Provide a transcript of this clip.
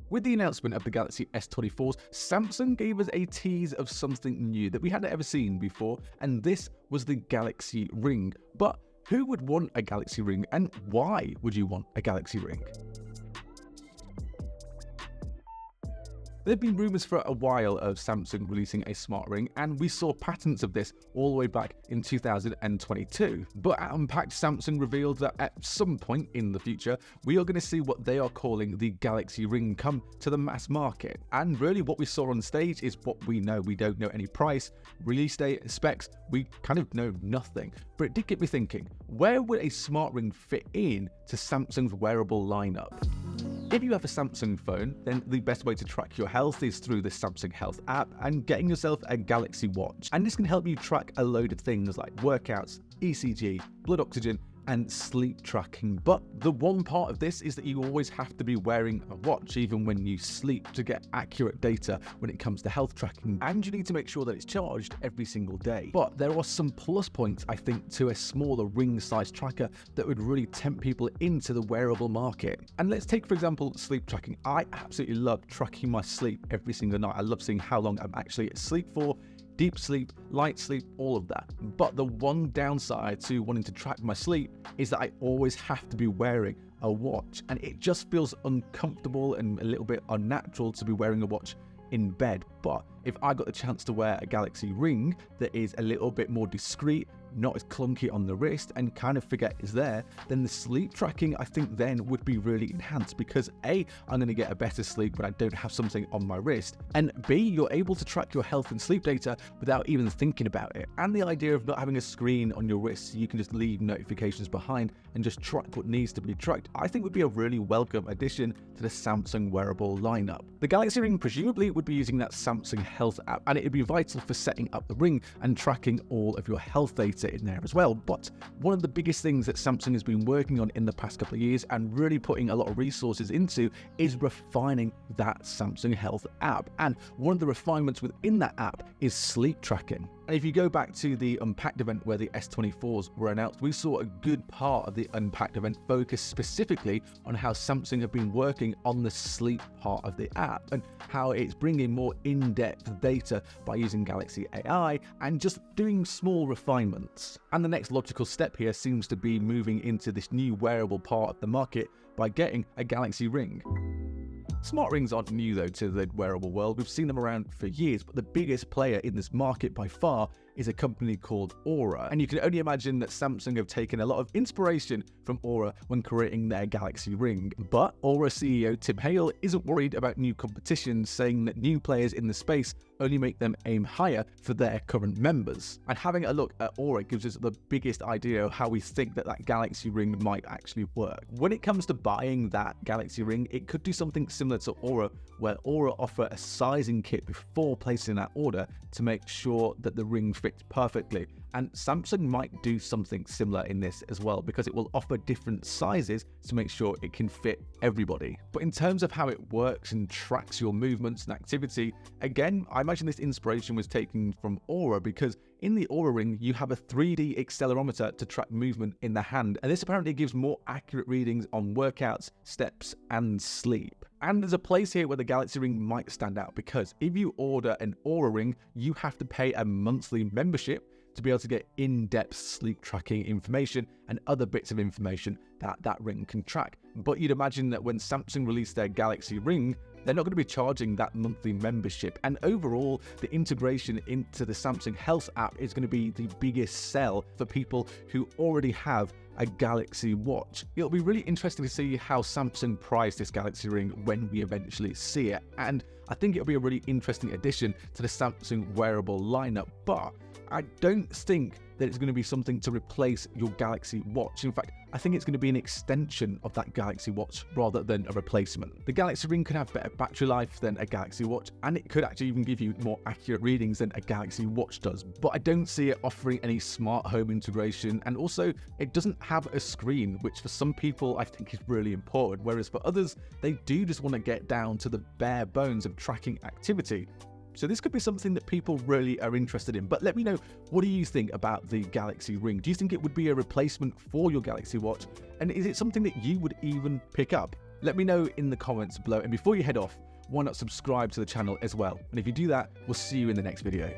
With the announcement of the Galaxy S24s, Samsung gave us a tease of something new that we hadn't ever seen before, and this was the Galaxy Ring. But who would want a Galaxy Ring, and why would you want a Galaxy Ring? There have been rumours for a while of Samsung releasing a smart ring, and we saw patents of this all the way back in 2022. But at Unpacked, Samsung revealed that at some point in the future, we are going to see what they are calling the Galaxy Ring come to the mass market. And really what we saw on stage is what we know. We don't know any price, release date, specs, we kind of know nothing. But it did get me thinking, where would a smart ring fit in to Samsung's wearable lineup? If you have a Samsung phone, then the best way to track your health is through the Samsung Health app and getting yourself a Galaxy Watch. And this can help you track a load of things like workouts, ECG, blood oxygen, and sleep tracking. But the one part of this is that you always have to be wearing a watch even when you sleep to get accurate data when it comes to health tracking, and you need to make sure that it's charged every single day. But there are some plus points, I think, to a smaller ring-sized tracker that would really tempt people into the wearable market. And let's take, for example, sleep tracking. I absolutely love tracking my sleep every single night. I love seeing how long I'm actually asleep for, deep sleep, light sleep, all of that. But the one downside to wanting to track my sleep is that I always have to be wearing a watch, and it just feels uncomfortable and a little bit unnatural to be wearing a watch in bed. But if I got the chance to wear a Galaxy Ring that is a little bit more discreet, not as clunky on the wrist, and kind of forget is there, then the sleep tracking I think then would be really enhanced, because A, I'm going to get a better sleep when I don't have something on my wrist, and B, you're able to track your health and sleep data without even thinking about it. And the idea of not having a screen on your wrist so you can just leave notifications behind and just track what needs to be tracked, I think would be a really welcome addition to the Samsung wearable lineup. The Galaxy Ring presumably would be using that Samsung Health app, and it would be vital for setting up the ring and tracking all of your health data in there as well. But one of the biggest things that Samsung has been working on in the past couple of years and really putting a lot of resources into is refining that Samsung Health app. And one of the refinements within that app is sleep tracking. And if you go back to the Unpacked event where the S24s were announced, we saw a good part of the Unpacked event focus specifically on how Samsung have been working on the sleep part of the app and how it's bringing more in-depth data by using Galaxy AI and just doing small refinements. And the next logical step here seems to be moving into this new wearable part of the market by getting a Galaxy Ring. Smart rings aren't new though to the wearable world. We've seen them around for years, but the biggest player in this market by far is a company called Oura. And you can only imagine that Samsung have taken a lot of inspiration from Oura when creating their Galaxy Ring. But Oura CEO Tim Hale isn't worried about new competition, saying that new players in the space only make them aim higher for their current members. And having a look at Oura gives us the biggest idea of how we think that Galaxy Ring might actually work. When it comes to buying that Galaxy Ring, it could do something similar to Oura, where Oura offer a sizing kit before placing that order to make sure that the ring fits perfectly. And Samsung might do something similar in this as well, because it will offer different sizes to make sure it can fit everybody. But in terms of how it works and tracks your movements and activity, again, I imagine this inspiration was taken from Oura, because in the Oura Ring, you have a 3D accelerometer to track movement in the hand, and this apparently gives more accurate readings on workouts, steps, and sleep. And there's a place here where the Galaxy Ring might stand out, because if you order an Oura Ring, you have to pay a monthly membership to be able to get in-depth sleep tracking information and other bits of information that that ring can track. But you'd imagine that when Samsung released their Galaxy Ring, they're not going to be charging that monthly membership. And overall, the integration into the Samsung Health app is going to be the biggest sell for people who already have a Galaxy Watch. It'll be really interesting to see how Samsung price this Galaxy Ring when we eventually see it. And I think it'll be a really interesting addition to the Samsung wearable lineup. But I don't think that it's going to be something to replace your Galaxy Watch. In fact, I think it's going to be an extension of that Galaxy Watch rather than a replacement. The Galaxy Ring could have better battery life than a Galaxy Watch, and it could actually even give you more accurate readings than a Galaxy Watch does. But I don't see it offering any smart home integration, and also it doesn't have a screen, which for some people I think is really important, whereas for others, they do just want to get down to the bare bones of tracking activity. So this could be something that people really are interested in. But let me know, what do you think about the Galaxy Ring? Do you think it would be a replacement for your Galaxy Watch? And is it something that you would even pick up? Let me know in the comments below, and before you head off, why not subscribe to the channel as well? And if you do that, we'll see you in the next video.